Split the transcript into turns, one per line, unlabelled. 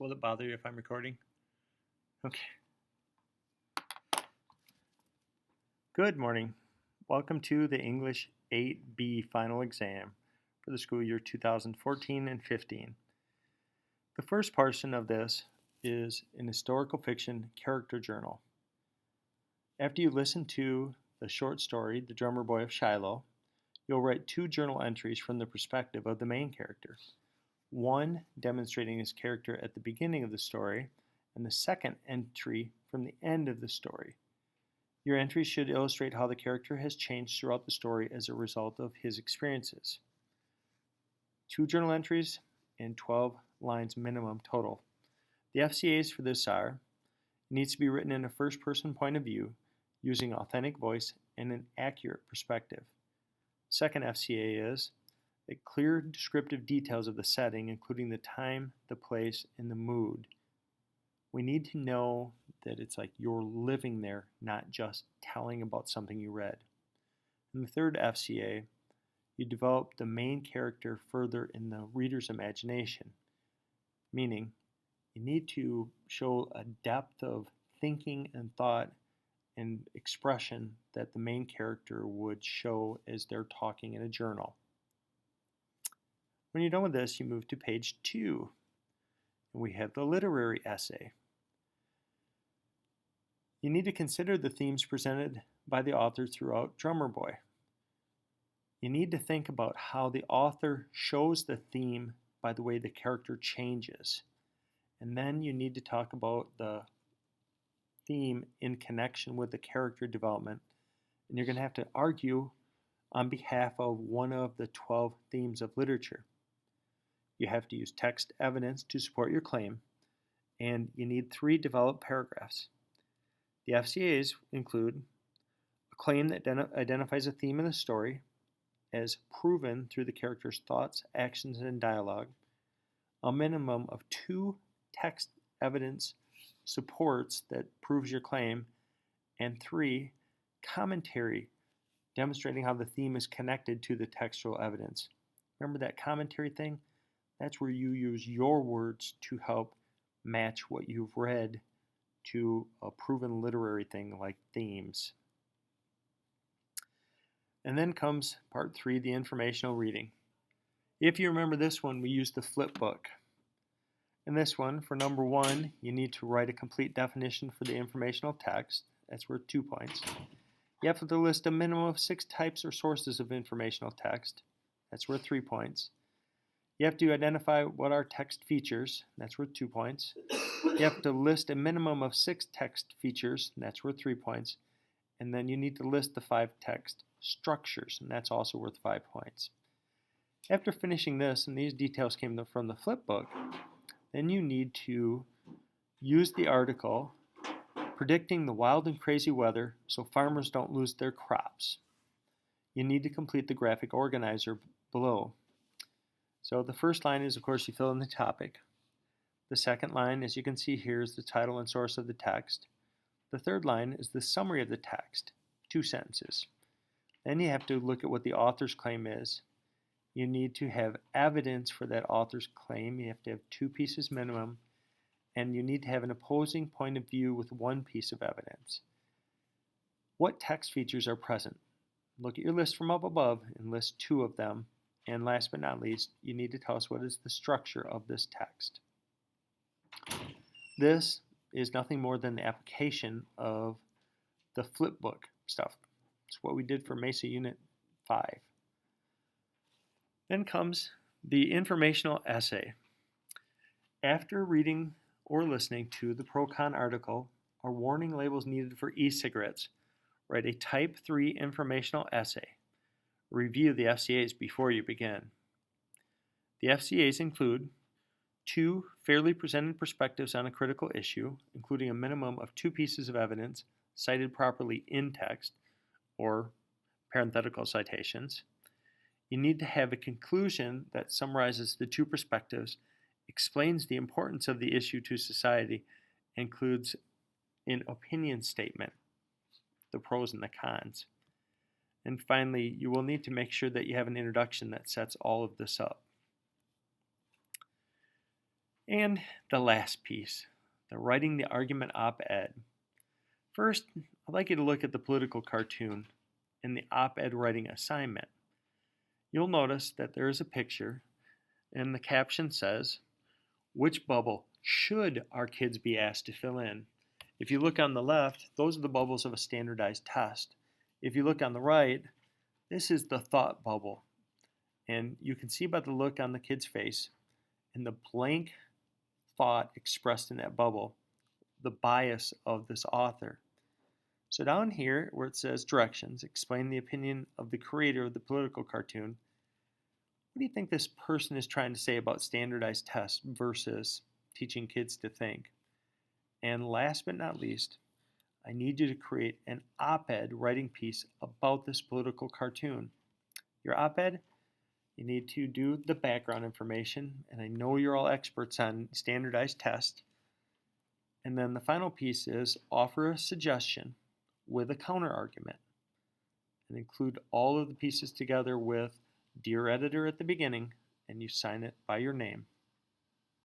Will it bother you if I'm recording? Okay. Good morning. Welcome to the English 8B final exam for the school year 2014 and 15. The first portion of this is an historical fiction character journal. After you listen to the short story, The Drummer Boy of Shiloh, you'll write 2 journal entries from the perspective of the main character. One demonstrating his character at the beginning of the story, and the second entry from the end of the story. Your entries should illustrate how the character has changed throughout the story as a result of his experiences. 2 journal entries and 12 lines minimum total. The FCAs for this are: it needs to be written in a first-person point of view, using authentic voice and an accurate perspective. Second FCA is clear descriptive details of the setting, including the time, the place, and the mood. We need to know that it's like you're living there, not just telling about something you read. In the third FCA, you develop the main character further in the reader's imagination, meaning you need to show a depth of thinking and thought and expression that the main character would show as they're talking in a journal. When you're done with this, you move to page 2, and we have the literary essay. You need to consider the themes presented by the author throughout Drummer Boy. You need to think about how the author shows the theme by the way the character changes. And then you need to talk about the theme in connection with the character development. And you're going to have to argue on behalf of one of the 12 themes of literature. You have to use text evidence to support your claim, and you need 3 developed paragraphs. The FCAs include a claim that identifies a theme in the story as proven through the character's thoughts, actions, and dialogue, a minimum of 2 text evidence supports that proves your claim, and 3 commentary demonstrating how the theme is connected to the textual evidence. Remember that commentary thing? That's where you use your words to help match what you've read to a proven literary thing like themes. And then comes part 3, the informational reading. If you remember this one, we used the flip book. In this one, for number 1, you need to write a complete definition for the informational text. That's worth 2 points. You have to list a minimum of 6 types or sources of informational text. That's worth 3 points. You have to identify what are text features. That's worth 2 points. You have to list a minimum of 6 text features. And that's worth 3 points. And then you need to list the 5 text structures. And that's also worth 5 points. After finishing this, and these details came from the flip book, then you need to use the article predicting the wild and crazy weather so farmers don't lose their crops. You need to complete the graphic organizer below. So the first line is, of course, you fill in the topic. The second line, as you can see here, is the title and source of the text. The third line is the summary of the text, 2 sentences. Then you have to look at what the author's claim is. You need to have evidence for that author's claim. You have to have 2 pieces minimum, and you need to have an opposing point of view with 1 piece of evidence. What text features are present? Look at your list from up above and list 2 of them. And last but not least, you need to tell us what is the structure of this text. This is nothing more than the application of the flipbook stuff. It's what we did for MESA Unit 5. Then comes the informational essay. After reading or listening to the pro-con article, are warning labels needed for e-cigarettes? Write a Type 3 informational essay. Review the FCAs before you begin. The FCAs include 2 fairly presented perspectives on a critical issue, including a minimum of 2 pieces of evidence cited properly in text or parenthetical citations. You need to have a conclusion that summarizes the 2 perspectives, explains the importance of the issue to society, includes an opinion statement, the pros and the cons. And finally, you will need to make sure that you have an introduction that sets all of this up. And the last piece, the writing the argument op-ed. First, I'd like you to look at the political cartoon and the op-ed writing assignment. You'll notice that there is a picture and the caption says, which bubble should our kids be asked to fill in? If you look on the left, those are the bubbles of a standardized test. If you look on the right, this is the thought bubble. And you can see by the look on the kid's face and the blank thought expressed in that bubble, the bias of this author. So down here where it says directions, explain the opinion of the creator of the political cartoon, what do you think this person is trying to say about standardized tests versus teaching kids to think? And last but not least, I need you to create an op-ed writing piece about this political cartoon. Your op-ed, you need to do the background information, and I know you're all experts on standardized tests. And then the final piece is offer a suggestion with a counter argument and include all of the pieces together with Dear Editor at the beginning, and you sign it by your name.